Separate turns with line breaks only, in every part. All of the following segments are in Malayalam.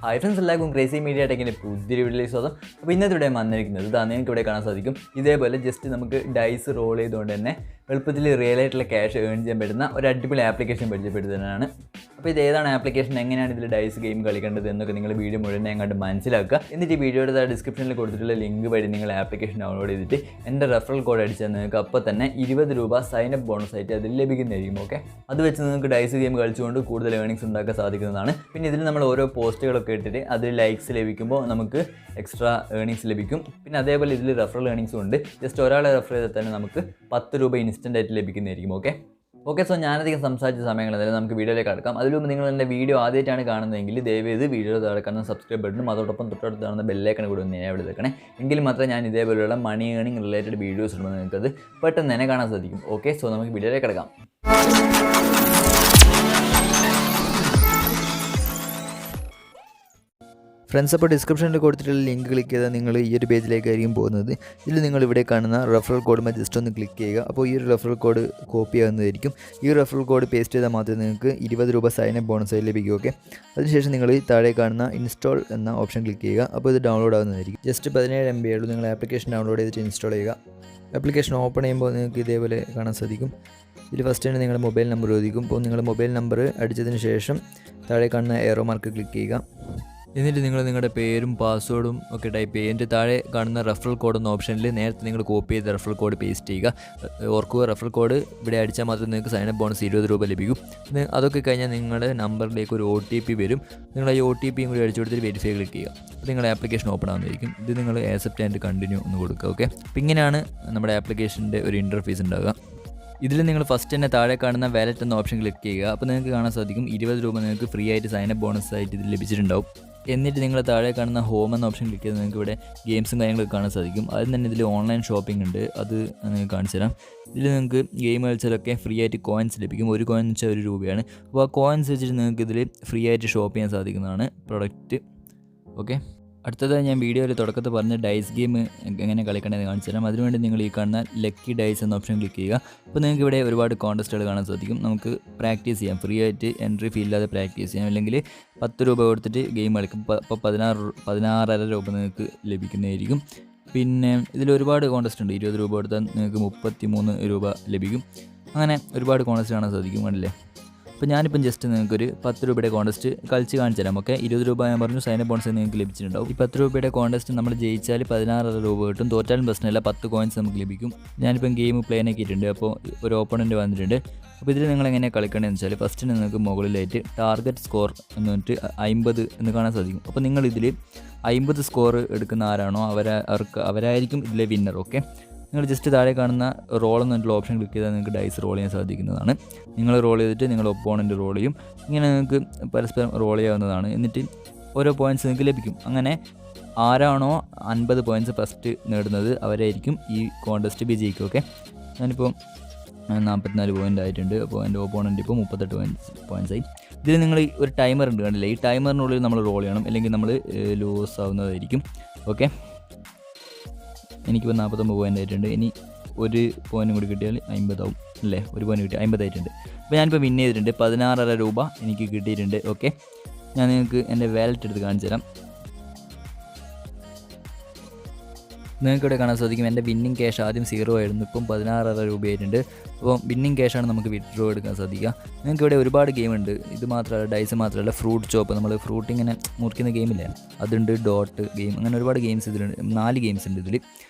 ഹായ് ഫ്രണ്ട്സ്, എല്ലാവർക്കും ക്രേസി മീഡിയ ടെക്കിൻ്റെ പുതിയൊരു വീഡിയോയിലേക്ക് സ്വാഗതം. അപ്പോൾ ഇന്നത്തെ ഇവിടെ വന്നിരിക്കുന്നത് നിങ്ങൾക്ക് ഇവിടെ കാണാൻ സാധിക്കും. ഇതേപോലെ ജസ്റ്റ് നമുക്ക് ഡൈസ് റോൾ ചെയ്തുകൊണ്ട് തന്നെ എളുപ്പത്തിൽ റിയൽ ആയിട്ടുള്ള ക്യാഷ് ഏൺ ചെയ്യാൻ പറ്റുന്ന ഒരു അടിപൊളി ആപ്ലിക്കേഷൻ പരിചയപ്പെടുത്തുന്നതാണ്. അപ്പോൾ ഇത് ഏതാണ് ആപ്ലിക്കേഷൻ, എങ്ങനെയാണ് ഇതിൽ ഡൈസ് ഗെയിം കളിക്കേണ്ടത് എന്നൊക്കെ നിങ്ങൾ വീഡിയോ മുഴുവൻ അങ്ങോട്ട് മനസ്സിലാക്കുക. എന്നിട്ട് ഈ വീഡിയോയുടെ ഡിസ്ക്രിപ്ഷനിൽ കൊടുത്തിട്ടുള്ള ലിങ്ക് വഴി നിങ്ങൾ ആപ്ലിക്കേഷൻ ഡൗൺലോഡ് ചെയ്തിട്ട് എൻ്റെ റെഫറൽ കോഡ് അടിച്ചാൽ നിങ്ങൾക്ക് അപ്പോൾ തന്നെ 20 രൂപ സൈനപ്പ് ബോണസ് ആയിട്ട് അതിൽ ലഭിക്കുന്നതായിരിക്കും. ഓക്കെ, അത് വെച്ച് നിങ്ങൾക്ക് ഡൈസ് ഗെയിം കളിച്ചുകൊണ്ട് കൂടുതൽ ഏർണിങ്സ് ഉണ്ടാക്കാൻ സാധിക്കുന്നതാണ്. പിന്നെ ഇതിൽ നമ്മൾ ഓരോ പോസ്റ്റുകളൊക്കെ ഇട്ടിട്ട് അതിൽ ലൈക്സ് ലഭിക്കുമ്പോൾ നമുക്ക് എക്സ്ട്രാ ഏർണിങ്സ് ലഭിക്കും. പിന്നെ അതേപോലെ ഇതിൽ റെഫറൽ ഏർണിങ്സും ഉണ്ട്. ജസ്റ്റ് ഒരാളെ റെഫർ ചെയ്താൽ തന്നെ നമുക്ക് 10 രൂപ ഇൻസ്റ്റൻ്റ് ആയിട്ട് ലഭിക്കുന്നതായിരിക്കും. ഓക്കെ, സോ ഞാനധികം സംസാരിച്ച സമയങ്ങളെന്തായാലും നമുക്ക് വീഡിയോയിലേക്ക് കടക്കാം. അതിലുമ്പോൾ നിങ്ങൾ എൻ്റെ വീഡിയോ ആദ്യമായിട്ടാണ് കാണുന്നതെങ്കിൽ ദയവേത് വീഡിയോ താഴെ സബ്സ്ക്രൈബ് ബട്ടണും അതോടൊപ്പം തൊട്ടടുത്ത് കാണുന്ന ബെല്ലൈക്കൺ കൂടി ഒന്ന് എനേബിൾ ചെയ്തേക്കണേ. എങ്കിൽ മാത്രമേ ഞാൻ ഇതേപോലെയുള്ള മണി ഏണിംഗ് റിലേറ്റഡ് വീഡിയോസ് ഇടുമ്പോൾ നിങ്ങൾക്കത് പെട്ടെന്ന് തന്നെ കാണാൻ സാധിക്കും. ഓക്കെ, സോ നമുക്ക് വീഡിയോയിലേക്ക് കടക്കാം.
ഫ്രണ്ട്സ്, അപ്പോൾ ഡിസ്ക്രിപ്ഷനിൽ കൊടുത്തിട്ടുള്ള ലിങ്ക് ക്ലിക്ക് ചെയ്താൽ നിങ്ങൾ ഈ ഒരു പേജിലേക്കായിരിക്കും പോകുന്നത്. ഇതിൽ നിങ്ങൾ ഇവിടെ കാണുന്ന റെഫറൽ കോഡുമായി ജസ്റ്റ് ഒന്ന് ക്ലിക്ക് ചെയ്യുക. അപ്പോൾ ഈ ഒരു റെഫറൽ കോഡ് കോപ്പി ആകുന്നതായിരിക്കും. ഈ റെഫറൽ കോഡ് പേസ്റ്റ് ചെയ്താൽ മാത്രമേ നിങ്ങൾക്ക് 20 രൂപ സൈനപ്പ് ബോണസായി ലഭിക്കും. ഓക്കെ, അതിനുശേഷം നിങ്ങൾ താഴെ കാണുന്ന ഇൻസ്റ്റാൾ എന്ന ഓപ്ഷൻ ക്ലിക്ക് ചെയ്യുക. അപ്പോൾ ഇത് ഡൗൺലോഡ് ആകുന്നതായിരിക്കും. ജസ്റ്റ് 17 MB ഉള്ളൂ. നിങ്ങൾ ആപ്ലിക്കേഷൻ ഡൗൺലോഡ് ചെയ്തിട്ട് ഇൻസ്റ്റാൾ ചെയ്യുക. ആപ്ലിക്കേഷൻ ഓപ്പൺ ചെയ്യുമ്പോൾ നിങ്ങൾക്ക് ഇതേപോലെ കാണാൻ സാധിക്കും. ഇതിൽ ഫസ്റ്റ് തന്നെ നിങ്ങളുടെ മൊബൈൽ നമ്പർ ചോദിക്കും. അപ്പോൾ നിങ്ങളുടെ മൊബൈൽ നമ്പർ അടിച്ചതിന് ശേഷം താഴെ കാണുന്ന എറോ മാർക്ക് ക്ലിക്ക് ചെയ്യുക. എന്നിട്ട് നിങ്ങൾ നിങ്ങളുടെ പേരും പാസ്വേഡും ഒക്കെ ടൈപ്പ് ചെയ്യുക. എന്നിട്ട് താഴെ കാണുന്ന റെഫറൽ കോഡ് എന്ന ഓപ്ഷനിൽ നേരത്തെ നിങ്ങൾ കോപ്പി ചെയ്ത റെഫറൽ കോഡ് പേസ്റ്റ് ചെയ്യുക. ഓർക്കുക, റെഫറൽ കോഡ് ഇവിടെ അടിച്ചാൽ മാത്രമേ നിങ്ങൾക്ക് സൈനപ്പ് ബോണസ് 20 രൂപ ലഭിക്കും. അതൊക്കെ കഴിഞ്ഞാൽ നിങ്ങളുടെ നമ്പറിലേക്ക് ഒരു OTP വരും. നിങ്ങൾ ഈ OTP കൂടി അടിച്ചു കൊടുത്തിട്ട് വെരിഫൈ ക്ലിക്ക് ചെയ്യുക. അപ്പോൾ നിങ്ങളുടെ ആപ്ലിക്കേഷൻ ഓപ്പൺ ആകുന്നതായിരിക്കും. ഇത് നിങ്ങൾ ആക്സെപ്റ്റ് ആൻഡ് കണ്ടിന്യൂ ഒന്ന് കൊടുക്കുക. ഓക്കെ, അപ്പോൾ ഇങ്ങനെയാണ് നമ്മുടെ ആപ്ലിക്കേഷൻ്റെ ഒരു ഇൻ്റർഫേസ് ഉണ്ടാകുക. ഇതിൽ നിങ്ങൾ ഫസ്റ്റ് തന്നെ താഴെ കാണുന്ന വാലറ്റ് എന്ന ഓപ്ഷൻ ക്ലിക്ക് ചെയ്യുക. അപ്പോൾ നിങ്ങൾക്ക് കാണാൻ സാധിക്കും 20 രൂപ നിങ്ങൾക്ക് ഫ്രീ ആയിട്ട് സൈനപ്പ് ബോണസ് ആയിട്ട് ഇത് ലഭിച്ചിട്ടുണ്ടാവും. എന്നിട്ട് നിങ്ങൾ താഴെ കാണുന്ന ഹോം എന്ന ഓപ്ഷൻ ക്ലിക്ക് ചെയ്ത് നിങ്ങൾക്ക് ഇവിടെ ഗെയിംസും കാര്യങ്ങളൊക്കെ കാണാൻ സാധിക്കും. അതിൽ തന്നെ ഇതിൽ ഓൺലൈൻ ഷോപ്പിംഗ് ഉണ്ട്, അത് നിങ്ങൾക്ക് കാണിച്ചു തരാം. ഇതിൽ നിങ്ങൾക്ക് ഗെയിം കളിച്ചാലൊക്കെ ഫ്രീ ആയിട്ട് കോയിൻസ് ലഭിക്കും. ഒരു കോയിൻ വെച്ചാൽ 1 രൂപയാണ്. അപ്പോൾ ആ കോയിൻസ് വെച്ചിട്ട് നിങ്ങൾക്ക് ഇതിൽ ഫ്രീ ആയിട്ട് ഷോപ്പ് ചെയ്യാൻ സാധിക്കുന്നതാണ് പ്രൊഡക്റ്റ്. ഓക്കെ, അടുത്തതായി ഞാൻ വീഡിയോയിൽ തുടക്കത്തിൽ പറഞ്ഞ ഡൈസ് ഗെയിം എങ്ങനെ കളിക്കണമെന്ന് കാണിച്ചു തരാം. അതിനുവേണ്ടി നിങ്ങൾ ഈ കാണുന്ന ലക്കി ഡൈസ് എന്ന ഓപ്ഷൻ ക്ലിക്ക് ചെയ്യുക. അപ്പോൾ നിങ്ങൾക്ക് ഇവിടെ ഒരുപാട് കോൺടെസ്റ്റുകൾ കാണാൻ സാധിക്കും. നമുക്ക് പ്രാക്ടീസ് ചെയ്യാം, ഫ്രീ ആയിട്ട് എൻട്രി ഫീ ഇല്ലാതെ പ്രാക്ടീസ് ചെയ്യാം. അല്ലെങ്കിൽ 10 രൂപ കൊടുത്തിട്ട് ഗെയിം കളിക്കും. അപ്പോൾ 16.5 രൂപ നിങ്ങൾക്ക് ലഭിക്കുന്നതായിരിക്കും. പിന്നെ ഇതിൽ ഒരുപാട് കോൺടെസ്റ്റ് ഉണ്ട്. 20 രൂപ കൊടുത്താൽ നിങ്ങൾക്ക് 33 രൂപ ലഭിക്കും. അങ്ങനെ ഒരുപാട് കോൺടെസ്റ്റ് കാണാൻ സാധിക്കും. കണ്ടില്ലേ? അപ്പോൾ ഞാനിപ്പം ജസ്റ്റ് നിങ്ങൾക്കൊരു 10 രൂപയുടെ കോൺടെസ്റ്റ് കളിച്ച് കാണിച്ചു തരാം. ഓക്കെ, 20 രൂപ ഞാൻ പറഞ്ഞു സൈനപ്പ് ബോണസ് നിങ്ങൾക്ക് ലഭിച്ചിട്ടുണ്ടാവും. ഈ 10 രൂപയുടെ കോൺടെസ്റ്റ് നമ്മൾ ജയിച്ചാൽ 16 രൂപ കിട്ടും. തോറ്റാലും പ്രശ്നമില്ല, 10 കോയിൻസ് നമുക്ക് ലഭിക്കും. ഞാനിപ്പം ഗെയിം പ്ലേൻ ആക്കിയിട്ടുണ്ട്. അപ്പോൾ ഒരു ഓപ്പണൻറ്റ് വന്നിട്ടുണ്ട്. അപ്പോൾ ഇതിൽ നിങ്ങൾ എങ്ങനെയാണ് കളിക്കണമെന്ന് വെച്ചാൽ ഫസ്റ്റ് നിങ്ങൾക്ക് മുകളിലായിട്ട് ടാർഗറ്റ് സ്കോർ എന്ന് പറഞ്ഞിട്ട് 50 എന്ന് കാണാൻ സാധിക്കും. അപ്പോൾ നിങ്ങളിതിൽ 50 സ്കോർ എടുക്കുന്ന ആരാണോ അവരായിരിക്കും ഇതിലെ വിന്നർ. ഓക്കെ, നിങ്ങൾ ജസ്റ്റ് താഴെ കാണുന്ന റോൾ എന്നുള്ള ഓപ്ഷൻ ക്ലിക്ക് ചെയ്താൽ നിങ്ങൾക്ക് ഡൈസ് റോൾ ചെയ്യാൻ സാധിക്കുന്നതാണ്. നിങ്ങൾ റോൾ ചെയ്തിട്ട് നിങ്ങൾ ഒപ്പോണൻറ്റ് റോൾ ചെയ്യും. ഇങ്ങനെ നിങ്ങൾക്ക് പരസ്പരം റോൾ ചെയ്യാവുന്നതാണ്. എന്നിട്ട് ഓരോ പോയിൻറ്റ്സ് നിങ്ങൾക്ക് ലഭിക്കും. അങ്ങനെ ആരാണോ 50 പോയിൻറ്റ്സ് ഫസ്റ്റ് നേടുന്നത് അവരായിരിക്കും ഈ കോൺടെസ്റ്റ് വിജയിക്കും. ഓക്കെ, ഞാനിപ്പോൾ 44 പോയിൻ്റ് ആയിട്ടുണ്ട്. അപ്പോൾ എൻ്റെ ഓപ്പോണൻറ്റ് ഇപ്പോൾ 38 പോയിൻറ്റ്സ് ആയി. ഇതിൽ നിങ്ങൾ ഒരു ടൈമർ ഉണ്ട്, കണ്ടില്ലേ? ഈ ടൈമറിനുള്ളിൽ നമ്മൾ റോൾ ചെയ്യണം, അല്ലെങ്കിൽ നമ്മൾ ലൂസ് ആവുന്നതായിരിക്കും. ഓക്കെ, എനിക്കിപ്പോൾ 49 പോയിൻ്റ് ആയിട്ടുണ്ട്. ഇനി ഒരു പോയിൻറ്റും കൂടി കിട്ടിയാൽ 50 ആവും അല്ലേ? ഒരു പോയിൻറ്റ് കിട്ടി 50 ആയിട്ടുണ്ട്. അപ്പോൾ ഞാനിപ്പോൾ വിൻ ചെയ്തിട്ടുണ്ട്. 16.5 രൂപ എനിക്ക് കിട്ടിയിട്ടുണ്ട്. ഓക്കെ, ഞാൻ നിങ്ങൾക്ക് എൻ്റെ വാലറ്റ് എടുത്ത് കാണിച്ചു തരാം. നിങ്ങൾക്കിവിടെ കാണാൻ സാധിക്കും എൻ്റെ വിന്നിങ് ക്യാഷ് ആദ്യം 0 ആയിരുന്നു, ഇപ്പം 16.5 രൂപയായിട്ടുണ്ട്. അപ്പോൾ വിന്നിങ് ക്യാഷാണ് നമുക്ക് വിത്ഡ്രോ എടുക്കാൻ സാധിക്കുക. നിങ്ങൾക്കിവിടെ ഒരുപാട് ഗെയിമുണ്ട്. ഇത് മാത്രമല്ല, ഡൈസ് മാത്രമല്ല, ഫ്രൂട്ട് ചോപ്പ്, നമ്മൾ ഫ്രൂട്ട് ഇങ്ങനെ മുറിക്കുന്ന ഗെയിമില്ലേ അതുണ്ട്, ഡോട്ട് ഗെയിം, അങ്ങനെ ഒരുപാട് ഗെയിംസ് ഇതിലുണ്ട്. 4 ഗെയിംസ് ഉണ്ട് ഇതിൽ.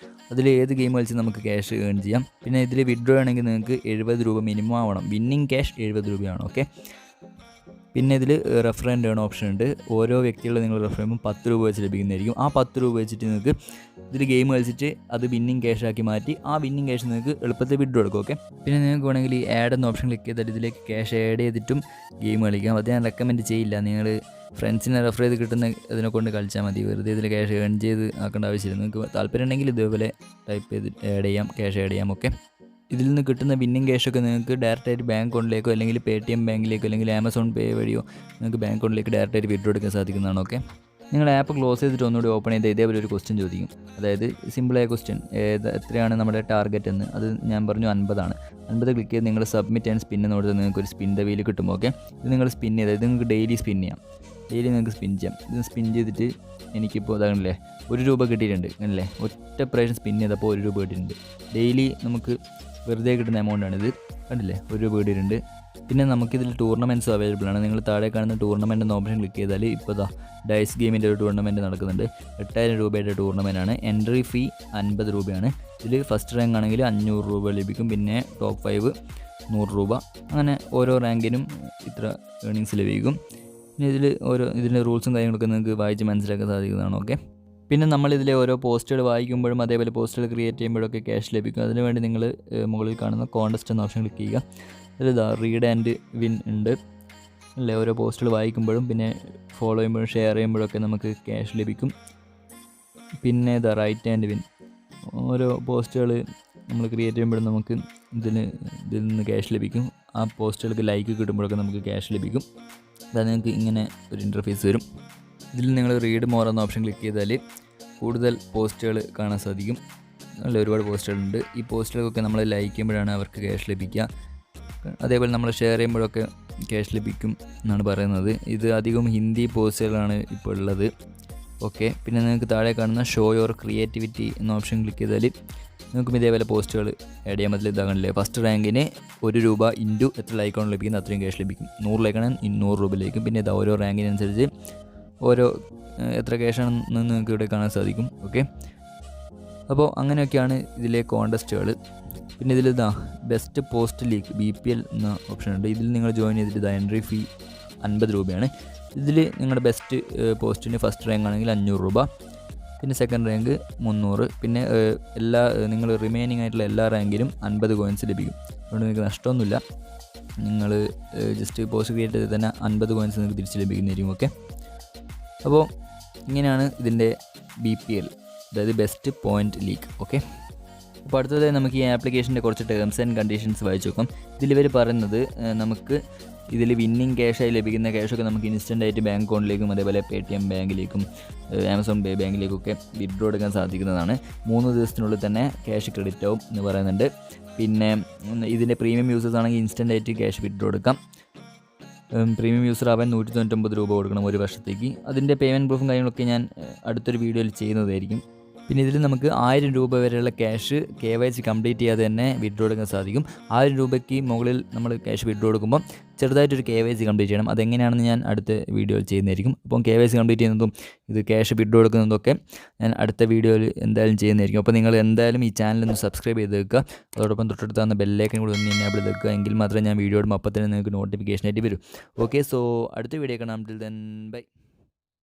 അതിൽ ഏത് ഗെയിം കളിച്ച് നമുക്ക് ക്യാഷ് ഏൺ ചെയ്യാം. പിന്നെ ഇതിൽ വിത്ഡ്രോ ആണെങ്കിൽ നിങ്ങൾക്ക് 70 രൂപ മിനിമം ആവണം. വിന്നിങ് ക്യാഷ് 70 രൂപയാണ്. ഓക്കെ, പിന്നെ ഇതിൽ റെഫറൻഡ് ഏൺ ഓപ്ഷൻ ഉണ്ട്. ഓരോ വ്യക്തികളെ നിങ്ങൾ റെഫർ ചെയ്യുമ്പോൾ 10 രൂപ വെച്ച് ലഭിക്കുന്നതായിരിക്കും. ആ 10 രൂപ വെച്ചിട്ട് നിങ്ങൾക്ക് ഇതിൽ ഗെയിം കളിച്ചിട്ട് അത് വിന്നിങ് ക്യാഷ് ആക്കി മാറ്റി ആ വിന്നിങ് ക്യാഷ് നിങ്ങൾക്ക് എളുപ്പത്തിൽ വിഡ്രോ എടുക്കും. ഓക്കെ, പിന്നെ നിങ്ങൾക്ക് വേണമെങ്കിൽ ഈ ആഡ് എന്ന ഓപ്ഷൻ ക്ലിക്ക് ചെയ്തിട്ട് ഇതിലേക്ക് ക്യാഷ് ആഡ് ചെയ്തിട്ടും ഗെയിം കളിക്കാം. അത് ഞാൻ റെക്കമെൻഡ് ചെയ്യില്ല. നിങ്ങൾ ഫ്രണ്ട്സിനെ റെഫർ ചെയ്ത് കിട്ടുന്ന ഇതിനെ കൊണ്ട് കളിച്ചാൽ മതി. വെറുതെ ഇതിൽ ക്യാഷ് ഏൺ ചെയ്ത് ആക്കേണ്ട ആവശ്യമില്ല. നിങ്ങൾക്ക് താല്പര്യം ഉണ്ടെങ്കിൽ ഇതേപോലെ ടൈപ്പ് ചെയ്ത് ആഡ് ചെയ്യാം, ക്യാഷ് ആഡ് ചെയ്യാം. ഓക്കെ, ഇതിൽ നിന്ന് കിട്ടുന്ന വിന്നിങ് ക്യാഷൊക്കെ നിങ്ങൾക്ക് ഡയറക്റ്റായിട്ട് ബാങ്ക് അക്കൗണ്ടിലേക്കോ അല്ലെങ്കിൽ Paytm ബാങ്കിലേക്കോ അല്ലെങ്കിൽ ആമസോൺ പേ വഴിയോ നിങ്ങൾക്ക് ബാങ്ക് അക്കൗണ്ടിലേക്ക് ഡയറക്റ്റായിട്ട് വിഡ്രോ എടുക്കാൻ സാധിക്കുന്നതാണ്. ഓക്കെ, നിങ്ങൾ ആപ്പ് ക്ലോസ് ചെയ്തിട്ട് ഒന്നുകൂടി ഓപ്പൺ ചെയ്ത് ഇതേപോലെ ഒരു ക്വസ്റ്റ്യൻ ചോദിക്കും. അതായത് സിമ്പിളായ ക്വസ്റ്റ്യൻ, എത്രയാണ് നമ്മുടെ ടാർഗറ്റ് എന്ന്. അത് ഞാൻ പറഞ്ഞു 50 ആണ്. 50 ക്ലിക്ക് ചെയ്ത് നിങ്ങൾ സബ്മിറ്റ് ആൻഡ് സ്പിൻ എന്ന് കൊടുത്താൽ നിങ്ങൾക്ക് ഒരു സ്പിൻ ദ വീൽ കിട്ടും. ഓക്കെ, ഇത് നിങ്ങൾ സ്പിൻ ചെയ്താൽ ഇത് നിങ്ങൾക്ക് ഡെയിലി സ്പിൻ ചെയ്യാം.
ഡെയിലി നിങ്ങൾക്ക് സ്പിൻ ചെയ്യാം. ഇത് സ്പിൻ ചെയ്തിട്ട് എനിക്കിപ്പോൾ ഇതാകണല്ലേ 1 രൂപ കിട്ടിയിട്ടുണ്ട്. അല്ലേ, ഒറ്റ പ്രാവശ്യം സ്പിൻ ചെയ്തപ്പോൾ 1 രൂപ കിട്ടിയിട്ടുണ്ട്. ഡെയിലി നമുക്ക് വെറുതെ കിട്ടുന്ന എമൗണ്ടാണിത്. കണ്ടില്ലേ, 1 രൂപ കിട്ടിയിട്ടുണ്ട്. പിന്നെ നമുക്കിതിൽ ടൂർണമെൻറ്റ്സും അവൈലബിൾ ആണ്. നിങ്ങൾ താഴെ കാണുന്ന ടൂർണമെൻറ്റ് എന്ന ഓപ്ഷൻ ക്ലിക്ക് ചെയ്താൽ ഇപ്പോൾ ഡൈസ് ഗെയിമിൻ്റെ ഒരു ടൂർണമെൻറ്റ് നടക്കുന്നുണ്ട്. 8000 രൂപയുടെ ടൂർണമെൻറ്റാണ്. എൻട്രി ഫീ 50 രൂപയാണ്. ഇതിൽ ഫസ്റ്റ് റാങ്ക് ആണെങ്കിൽ 500 രൂപ ലഭിക്കും. പിന്നെ ടോപ്പ് 5 100 രൂപ. അങ്ങനെ ഓരോ റാങ്കിനും ഇത്ര ഏണിങ്സ് ലഭിക്കും. പിന്നെ ഇതിൻ്റെ റൂൾസും കാര്യങ്ങളൊക്കെ നിങ്ങൾക്ക് വായിച്ച് മനസ്സിലാക്കാൻ സാധിക്കുന്നതാണ്. ഓക്കെ, പിന്നെ നമ്മളിതിലെ ഓരോ പോസ്റ്റുകൾ വായിക്കുമ്പോഴും അതേപോലെ പോസ്റ്റുകൾ ക്രിയേറ്റ് ചെയ്യുമ്പോഴൊക്കെ ക്യാഷ് ലഭിക്കും. അതിനുവേണ്ടി നിങ്ങൾ മുകളിൽ കാണുന്ന കോൺടെസ്റ്റ് എന്ന ഓപ്ഷൻ ക്ലിക്ക് ചെയ്യുക. അതിലിതാ റീഡ് ആൻഡ് വിൻ ഉണ്ട് അല്ലേ. ഓരോ പോസ്റ്റുകൾ വായിക്കുമ്പോഴും പിന്നെ ഫോളോ ചെയ്യുമ്പോഴും ഷെയർ ചെയ്യുമ്പോഴൊക്കെ നമുക്ക് ക്യാഷ് ലഭിക്കും. പിന്നെ ഇതാ റൈറ്റ് ആൻഡ് വിൻ, ഓരോ പോസ്റ്റുകൾ നമ്മൾ ക്രിയേറ്റ് ചെയ്യുമ്പോഴും നമുക്ക് ഇതിൽ നിന്ന് ക്യാഷ് ലഭിക്കും. ആ പോസ്റ്റുകൾക്ക് ലൈക്ക് കിട്ടുമ്പോഴൊക്കെ നമുക്ക് ക്യാഷ് ലഭിക്കും. അതായത് നിങ്ങൾക്ക് ഇങ്ങനെ ഒരു ഇൻ്റർഫേസ് വരും. ഇതിൽ നിങ്ങൾ റീഡ് മോർ എന്ന ഓപ്ഷൻ ക്ലിക്ക് ചെയ്താൽ കൂടുതൽ പോസ്റ്റുകൾ കാണാൻ സാധിക്കും. നല്ല ഒരുപാട് പോസ്റ്റുകളുണ്ട്. ഈ പോസ്റ്റുകൾക്കൊക്കെ നമ്മൾ ലൈക്ക് ചെയ്യുമ്പോഴാണ് അവർക്ക് ക്യാഷ് ലഭിക്കുക. അതേപോലെ നമ്മൾ ഷെയർ ചെയ്യുമ്പോഴൊക്കെ ക്യാഷ് ലഭിക്കും എന്നാണ് പറയുന്നത്. ഇത് അധികം ഹിന്ദി പോസ്റ്റുകളാണ് ഇപ്പോൾ ഉള്ളത്. ഓക്കെ, പിന്നെ നിങ്ങൾക്ക് താഴെ കാണുന്ന ഷോ യുവർ ക്രിയേറ്റിവിറ്റി എന്ന ഓപ്ഷൻ ക്ലിക്ക് ചെയ്താൽ നിങ്ങൾക്കും ഇതേപോലെ പോസ്റ്റുകൾ ആഡ് ചെയ്യാൻ പറ്റില്ല. ഇതാകണില്ലേ, ഫസ്റ്റ് റാങ്കിന് 1 രൂപ ഇൻറ്റു എത്ര ലൈക്കാണ് ലഭിക്കുന്നത് അത്രയും ക്യാഷ് ലഭിക്കും. 100 ലൈക്കാണ് 100 രൂപ ലഭിക്കും. പിന്നെ ഇത് ഓരോ റാങ്കിനനുസരിച്ച് ഓരോ എത്ര ക്യാഷാണെന്ന് നിങ്ങൾക്ക് ഇവിടെ കാണാൻ സാധിക്കും. ഓക്കെ, അപ്പോൾ അങ്ങനെയൊക്കെയാണ് ഇതിലെ കോൺടെസ്റ്റുകൾ. പിന്നെ ഇതിൽ ബെസ്റ്റ് പോസ്റ്റ് ലീഗ് BPL എന്ന ഓപ്ഷൻ ഉണ്ട്. ഇതിൽ നിങ്ങൾ ജോയിൻ ചെയ്തിട്ട് എൻട്രി ഫീ 50 രൂപയാണ്. ഇതിൽ നിങ്ങളുടെ ബെസ്റ്റ് പോസ്റ്റിന് ഫസ്റ്റ് റാങ്ക് ആണെങ്കിൽ 500 രൂപ, പിന്നെ സെക്കൻഡ് റാങ്ക് 300. പിന്നെ നിങ്ങൾ റിമൈനിങ് ആയിട്ടുള്ള എല്ലാ റാങ്കിലും 50 കോയിൻസ് ലഭിക്കും. അതുകൊണ്ട് നിങ്ങൾക്ക് നഷ്ടമൊന്നുമില്ല. നിങ്ങൾ ജസ്റ്റ് പോസ്റ്റ് ക്രിയേറ്റ് ചെയ്ത് തന്നെ 50 കോയിൻസ് നിങ്ങൾക്ക് തിരിച്ച് ലഭിക്കുന്നതായിരിക്കും. ഓക്കെ, അപ്പോൾ ഇങ്ങനെയാണ് ഇതിൻ്റെ BPL, അതായത് ബെസ്റ്റ് പോയിൻ്റ് ലീഗ്. ഓക്കെ, അപ്പോൾ അടുത്തതായി നമുക്ക് ഈ ആപ്ലിക്കേഷൻ്റെ കുറച്ച് ടേംസ് ആൻഡ് കണ്ടീഷൻസ് വായിച്ച് നോക്കാം. ഇതിലിവർ പറയുന്നത് നമുക്ക് ഇതിൽ വിന്നിങ് ക്യാഷായി ലഭിക്കുന്ന ക്യാഷൊക്കെ നമുക്ക് ഇൻസ്റ്റൻ്റായിട്ട് ബാങ്ക് അക്കൗണ്ടിലേക്കും അതേപോലെ Paytm ബാങ്കിലേക്കും ആമസോൺ പേ ബാങ്കിലേക്കൊക്കെ വിഡ്രോ എടുക്കാൻ സാധിക്കുന്നതാണ്. 3 ദിവസത്തിനുള്ളിൽ തന്നെ ക്യാഷ് ക്രെഡിറ്റ് ആവും എന്ന് പറയുന്നുണ്ട്. പിന്നെ ഇതിൻ്റെ പ്രീമിയം യൂസേഴ്സ് ആണെങ്കിൽ ഇൻസ്റ്റൻ്റായിട്ട് ക്യാഷ് വിഡ്രോ എടുക്കാം. പ്രീമിയം യൂസർ ആവാൻ 199 രൂപ കൊടുക്കണം 1 വർഷത്തേക്ക്. അതിൻ്റെ പേയ്മെൻറ്റ് പ്രൂഫും കാര്യങ്ങളൊക്കെ ഞാൻ അടുത്തൊരു വീഡിയോയിൽ ചെയ്യുന്നതായിരിക്കും. പിന്നെ ഇതിൽ നമുക്ക് 1000 രൂപ വരെയുള്ള ക്യാഷ് KYC കംപ്ലീറ്റ് ചെയ്യാതെ തന്നെ വിഡ്രോ എടുക്കാൻ സാധിക്കും. 1000 രൂപയ്ക്ക് മുകളിൽ നമ്മൾ ക്യാഷ് വിഡ്രോ എടുക്കുമ്പോൾ ചെറുതായിട്ടൊരു KYC കംപ്ലീറ്റ് ചെയ്യണം. അതെങ്ങനെയാണെന്ന് ഞാൻ അടുത്ത വീഡിയോയിൽ ചെയ്യുന്നതായിരിക്കും. അപ്പം KYC കംപ്ലീറ്റ് ചെയ്യുന്നതും ഇത് ക്യാഷ് വിഡ്രോ എടുക്കുന്നതൊക്കെ ഞാൻ അടുത്ത വീഡിയോയിൽ എന്തായാലും ചെയ്യുന്നതായിരിക്കും. അപ്പോൾ നിങ്ങൾ എന്തായാലും ഈ ചാനലൊന്ന് സബ്സ്ക്രൈബ് ചെയ്ത് വെക്കുക. അതോടൊപ്പം തൊട്ടടുത്ത് തന്ന ബെല്ലൈക്കൻ കൂടി ഒന്ന് എനേബിൾ ചെയ്ത് വെക്കുക. എങ്കിൽ മാത്രമേ ഞാൻ വീഡിയോ ഇടുമ്പോൾ അപ്പോൾ തന്നെ നിങ്ങൾക്ക് നോട്ടിഫിക്കേഷനായിട്ട് വരും. ഓക്കെ, സോ അടുത്ത വീഡിയോ കാണാം. Till then bye.